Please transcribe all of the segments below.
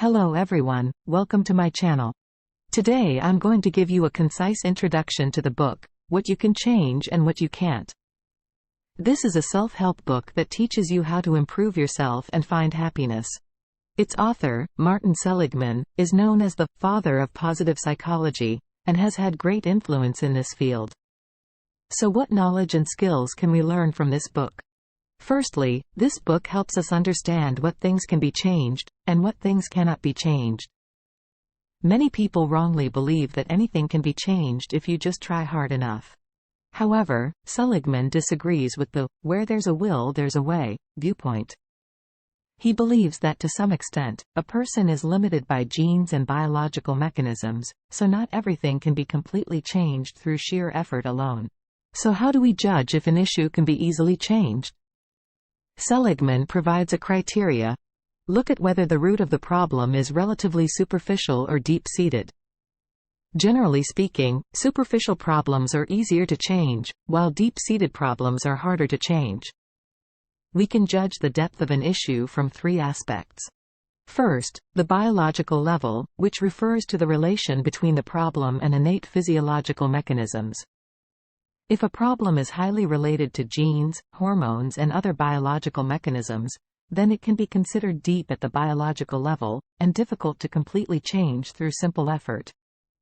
Hello everyone, welcome to my channel. Today I'm going to give you a concise introduction to the book, What You Can Change and What You Can't. This is a self-help book that teaches you how to improve yourself and find happiness. Its author, Martin Seligman, is known as the father of positive psychology, and has had great influence in this field. So what knowledge and skills can we learn from this book? Firstly, this book helps us understand what things can be changed, and what things cannot be changed. Many people wrongly believe that anything can be changed if you just try hard enough. However, Seligman disagrees with the "where there's a will there's a way" viewpoint. He believes that to some extent, a person is limited by genes and biological mechanisms, so not everything can be completely changed through sheer effort alone. So how do we judge if an issue can be easily changed? Seligman provides a criteria. Look at whether the root of the problem is relatively superficial or deep-seated. Generally speaking, superficial problems are easier to change, while deep-seated problems are harder to change. We can judge the depth of an issue from three aspects. First, the biological level, which refers to the relation between the problem and innate physiological mechanisms. If a problem is highly related to genes, hormones and other biological mechanisms, then it can be considered deep at the biological level, and difficult to completely change through simple effort.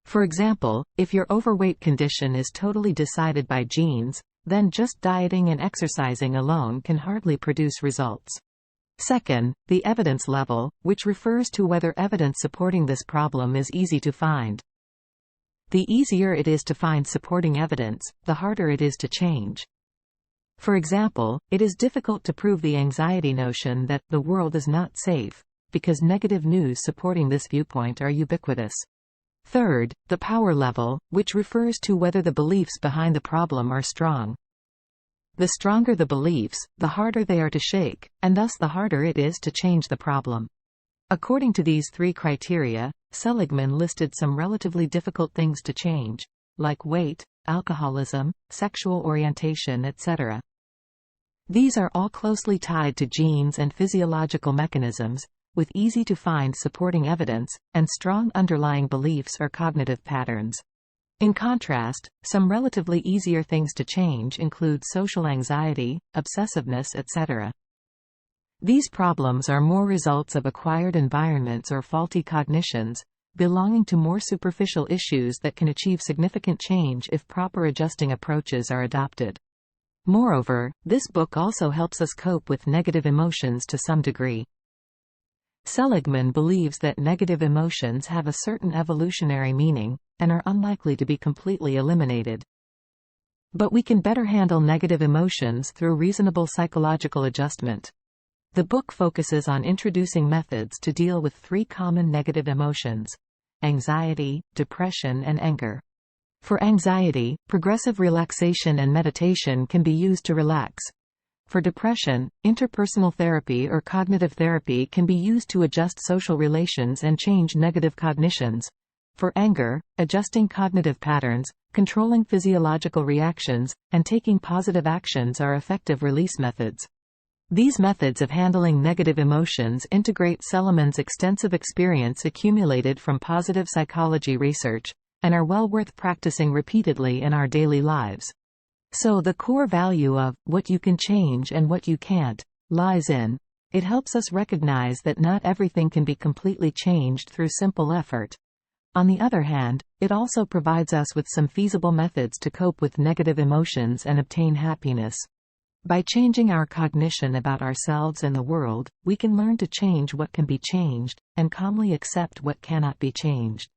For example, if your overweight condition is totally decided by genes, then just dieting and exercising alone can hardly produce results. Second, the evidence level, which refers to whether evidence supporting this problem is easy to find. The easier it is to find supporting evidence, the harder it is to change. For example, it is difficult to prove the anxiety notion that the world is not safe, because negative news supporting this viewpoint are ubiquitous. Third, the power level, which refers to whether the beliefs behind the problem are strong. The stronger the beliefs, the harder they are to shake, and thus the harder it is to change the problem. According to these three criteria, Seligman listed some relatively difficult things to change, like weight, alcoholism, sexual orientation, etc. These are all closely tied to genes and physiological mechanisms, with easy-to-find supporting evidence, and strong underlying beliefs or cognitive patterns. In contrast, some relatively easier things to change include social anxiety, obsessiveness, etc. These problems are more results of acquired environments or faulty cognitions, belonging to more superficial issues that can achieve significant change if proper adjusting approaches are adopted. Moreover, this book also helps us cope with negative emotions to some degree. Seligman believes that negative emotions have a certain evolutionary meaning, and are unlikely to be completely eliminated. But we can better handle negative emotions through reasonable psychological adjustment. The book focuses on introducing methods to deal with three common negative emotions: anxiety, depression and anger. For anxiety, progressive relaxation and meditation can be used to relax. For depression, interpersonal therapy or cognitive therapy can be used to adjust social relations and change negative cognitions. For anger, adjusting cognitive patterns, controlling physiological reactions, and taking positive actions are effective release methods. These methods of handling negative emotions integrate Seligman's extensive experience accumulated from positive psychology research, and are well worth practicing repeatedly in our daily lives. So the core value of what you can change and what you can't lies in it helps us recognize that not everything can be completely changed through simple effort. On the other hand, it also provides us with some feasible methods to cope with negative emotions and obtain happiness. By changing our cognition about ourselves and the world, we can learn to change what can be changed, and calmly accept what cannot be changed.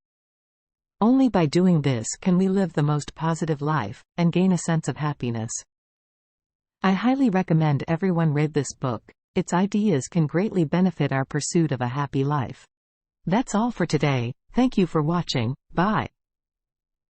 Only by doing this can we live the most positive life, and gain a sense of happiness. I highly recommend everyone read this book. Its ideas can greatly benefit our pursuit of a happy life. That's all for today. Thank you for watching. Bye.